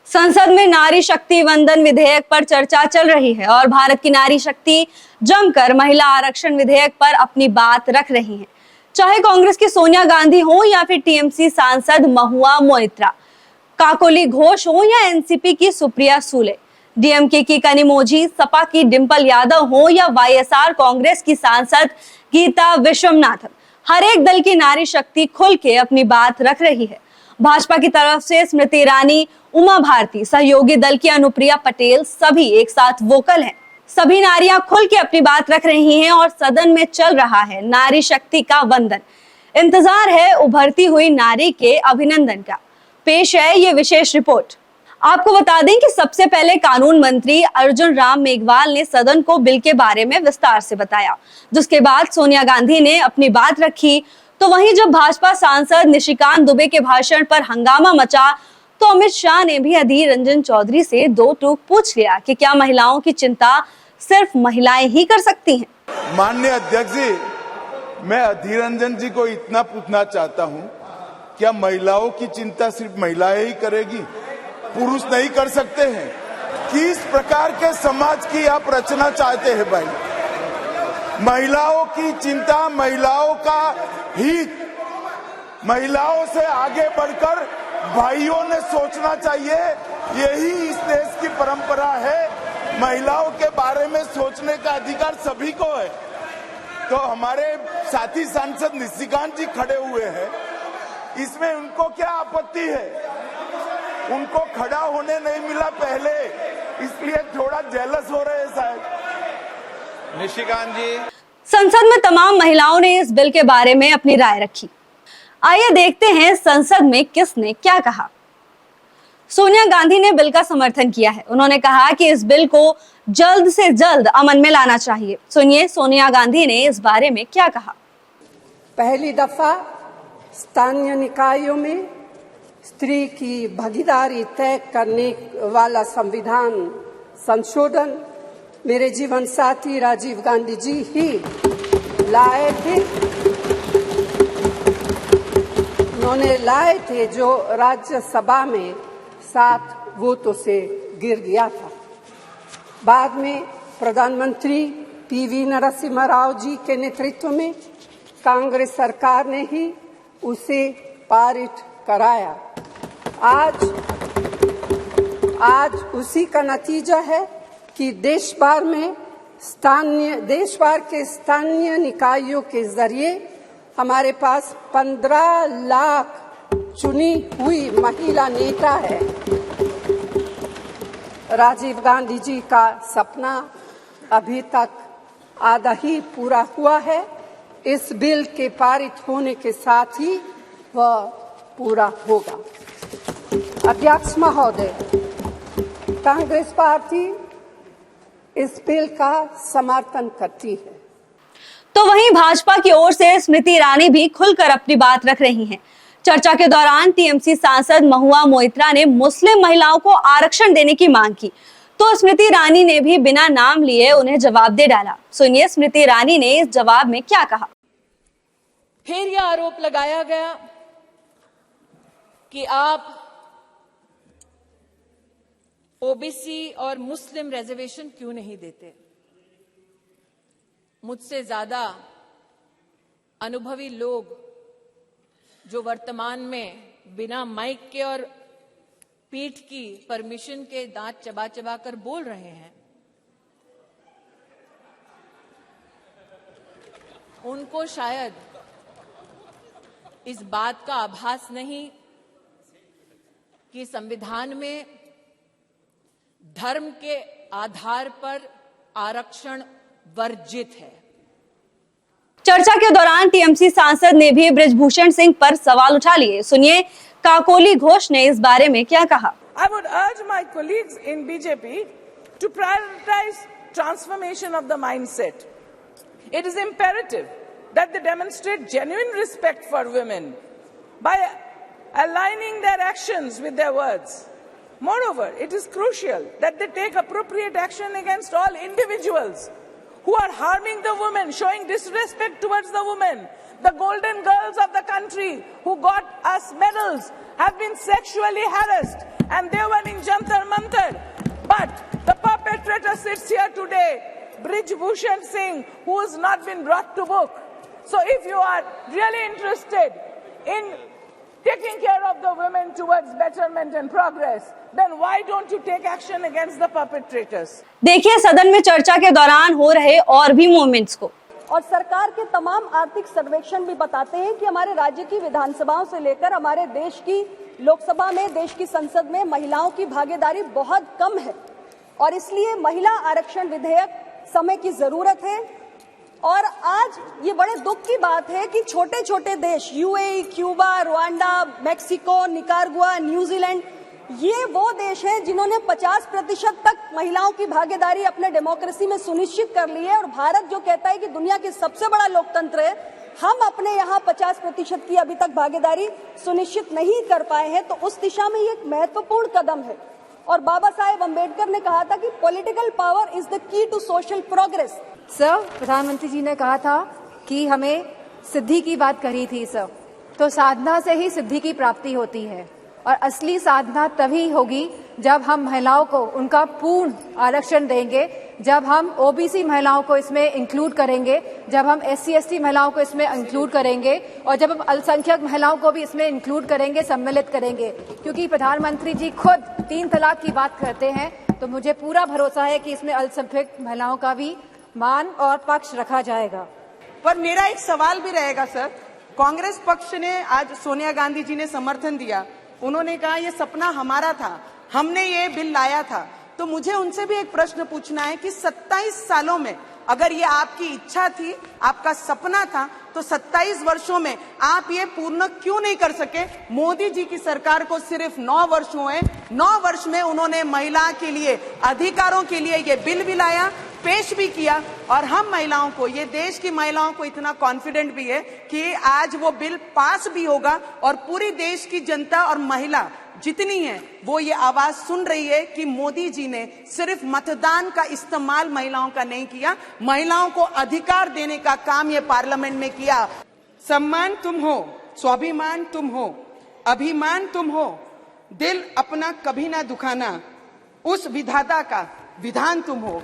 संसद में नारी शक्ति वंदन विधेयक पर चर्चा चल रही है और भारत की नारी शक्ति जमकर महिला आरक्षण विधेयक पर अपनी बात रख रही है। चाहे कांग्रेस की सोनिया गांधी हो या फिर टीएमसी सांसद महुआ मोइत्रा, काकोली घोष हो या एनसीपी की सुप्रिया सूले, डीएमके की कनिमोझी, सपा की डिंपल यादव हो या वाईएसआर कांग्रेस की सांसद गीता विश्वनाथन, हर एक दल की नारी शक्ति खुल के अपनी बात रख रही है। भाजपा की तरफ से स्मृति ईरानी, उमा भारती, सहयोगी दल की अनुप्रिया पटेल सभी एक साथ वोकल हैं। सभी नारियां खुल के अपनी बात रख रही हैं और सदन में चल रहा है नारी शक्ति का वंदन। इंतजार है उभरती हुई नारी के अभिनंदन का। पेश है ये विशेष रिपोर्ट। आपको बता दें कि सबसे पहले कानून मंत्री अर्जुन राम मेघवाल ने सदन को बिल के बारे में विस्तार से बताया, जिसके बाद सोनिया गांधी ने अपनी बात रखी। तो वहीं जब भाजपा सांसद निशिकांत दुबे के भाषण पर हंगामा मचा तो अमित शाह ने भी अधीर रंजन चौधरी से दो टूक पूछ लिया कि क्या महिलाओं की चिंता सिर्फ महिलाएं ही कर सकती हैं। माननीय अध्यक्ष जी, मैं अधीर रंजन जी को इतना पूछना चाहता हूं, क्या महिलाओं की चिंता सिर्फ महिलाएं ही करेगी, पुरुष नहीं कर सकते हैं? किस प्रकार के समाज की आप रचना चाहते हैं भाई? महिलाओं की चिंता, महिलाओं का हित, महिलाओं से आगे बढ़कर भाइयों ने सोचना चाहिए। यही इस देश की परंपरा है। महिलाओं के बारे में सोचने का अधिकार सभी को है। तो हमारे साथी सांसद निशिकांत जी खड़े हुए हैं, इसमें उनको क्या आपत्ति है? उनको खड़ा होने नहीं मिला पहले, इसलिए थोड़ा जेलस हो रहे हैं शायद। निशिकांत जी, संसद में तमाम महिलाओं ने इस बिल के बारे में अपनी राय रखी। आइए देखते हैं संसद में किसने क्या कहा। सोनिया गांधी ने बिल का समर्थन किया है। उन्होंने कहा कि इस बिल को जल्द से जल्द अमल में लाना चाहिए। सुनिए सोनिया गांधी ने इस बारे में क्या कहा। पहली दफा स्थानीय निकायों में स्त्री की भागीदारी तय करने वाला संविधान संशोधन मेरे जीवन साथी राजीव गांधी जी ही लाए थे। उन्होंने लाए थे जो राज्यसभा में 7 वोटों से गिर गया था। बाद में प्रधानमंत्री पीवी नरसिम्हा राव जी के नेतृत्व में कांग्रेस सरकार ने ही उसे पारित कराया। आज उसी का नतीजा है कि देश भर के स्थानीय निकायों के जरिए हमारे पास 15 लाख चुनी हुई महिला नेता है। राजीव गांधी जी का सपना अभी तक आधा ही पूरा हुआ है। इस बिल के पारित होने के साथ ही वह पूरा होगा। अध्यक्ष महोदय, कांग्रेस पार्टी इस बिल का समर्थन करती है। तो वहीं भाजपा की ओर से स्मृति ईरानी भी खुलकर अपनी बात रख रही हैं। चर्चा के दौरान टीएमसी सांसद महुआ मोइत्रा ने मुस्लिम महिलाओं को आरक्षण देने की मांग की, तो स्मृति ईरानी ने भी बिना नाम लिए उन्हें जवाब दे डाला। सुनिए स्मृति ईरानी ने इस जवाब में क्या कहा। फिर यह आरोप लगाया गया कि आप ओबीसी और मुस्लिम रिजर्वेशन क्यों नहीं देते। मुझसे ज्यादा अनुभवी लोग जो वर्तमान में बिना माइक के और पीठ की परमिशन के दांत चबा चबा कर बोल रहे हैं, उनको शायद इस बात का आभास नहीं कि संविधान में धर्म के आधार पर आरक्षण वर्जित है। चर्चा के दौरान टीएमसी सांसद ने भी बृजभूषण सिंह पर सवाल उठा लिए। सुनिए काकोली घोष ने इस बारे में क्या कहा। I would urge my colleagues in BJP to prioritize transformation of the mindset. It is imperative that they demonstrate genuine respect for women by aligning their actions with their words. Moreover, it is crucial that they take appropriate action against all individuals who are harming the women, showing disrespect towards the women. The golden girls of the country who got us medals have been sexually harassed, and they were in Janata But the perpetrator sits here today, Brij Bhushan Singh, who has not been brought to book. So if you are really interested in taking care of the women towards betterment and progress, then why don't you take action against the perpetrators? देखिए सदन में चर्चा के दौरान हो रहे और भी मूवमेंट्स को। और सरकार के तमाम आर्थिक सर्वेक्षण भी बताते हैं कि हमारे राज्य की विधानसभाओं से लेकर हमारे देश की लोकसभा में, देश की संसद में महिलाओं की भागीदारी बहुत कम है और इसलिए महिला आरक्षण विधेयक समय की जरूरत है। और आज ये बड़े दुख की बात है कि छोटे छोटे देश UAE, Cuba, Rwanda, Mexico, Nicaragua, New Zealand, ये वो देश हैं जिन्होंने 50% तक महिलाओं की भागीदारी अपने डेमोक्रेसी में सुनिश्चित कर ली है। और भारत जो कहता है कि दुनिया की सबसे बड़ा लोकतंत्र है, हम अपने यहाँ 50% की अभी तक भागीदारी सुनिश्चित नहीं कर पाए हैं। तो उस दिशा में ये एक महत्वपूर्ण कदम है। और बाबा साहेब अम्बेडकर ने कहा था कि political power is the key to social progress. Sir, प्रधानमंत्री जी ने कहा था कि हमें सिद्धि की बात करी थी सर, तो साधना से ही सिद्धि की प्राप्ति होती है और असली साधना तभी होगी जब हम महिलाओं को उनका पूर्ण आरक्षण देंगे, जब हम ओबीसी महिलाओं को इसमें इंक्लूड करेंगे, जब हम SC/ST महिलाओं को इसमें इंक्लूड करेंगे और जब हम अल्पसंख्यक महिलाओं को भी इसमें इंक्लूड करेंगे, सम्मिलित करेंगे। क्योंकि प्रधानमंत्री जी खुद 3 तलाक की बात करते हैं, तो मुझे पूरा भरोसा है कि इसमें अल्पसंख्यक महिलाओं का भी मान और पक्ष रखा जाएगा। पर मेरा एक सवाल भी रहेगा सर, कांग्रेस पक्ष ने आज सोनिया गांधी जी ने समर्थन दिया, उन्होंने कहा ये सपना हमारा था, हमने ये बिल लाया था। तो मुझे उनसे भी एक प्रश्न पूछना है कि 27 सालों में अगर ये आपकी इच्छा थी, आपका सपना था, तो 27 वर्षों में आप ये पूर्ण क्यों नहीं कर सके? मोदी जी की सरकार को सिर्फ 9 वर्ष हुए, 9 वर्ष में उन्होंने महिला के लिए, अधिकारों के लिए ये बिल भी लाया, पेश भी किया। और हम महिलाओं को, ये देश की महिलाओं को इतना कॉन्फिडेंट भी है कि आज वो बिल पास भी होगा और पूरी देश की जनता और महिला जितनी है वो ये आवाज सुन रही है कि मोदी जी ने सिर्फ मतदान का इस्तेमाल महिलाओं का नहीं किया, महिलाओं को अधिकार देने का काम ये पार्लियामेंट में किया। सम्मान तुम हो, स्वाभिमान तुम हो, अभिमान तुम हो, दिल अपना कभी ना दुखाना, उस विधाता का विधान तुम हो।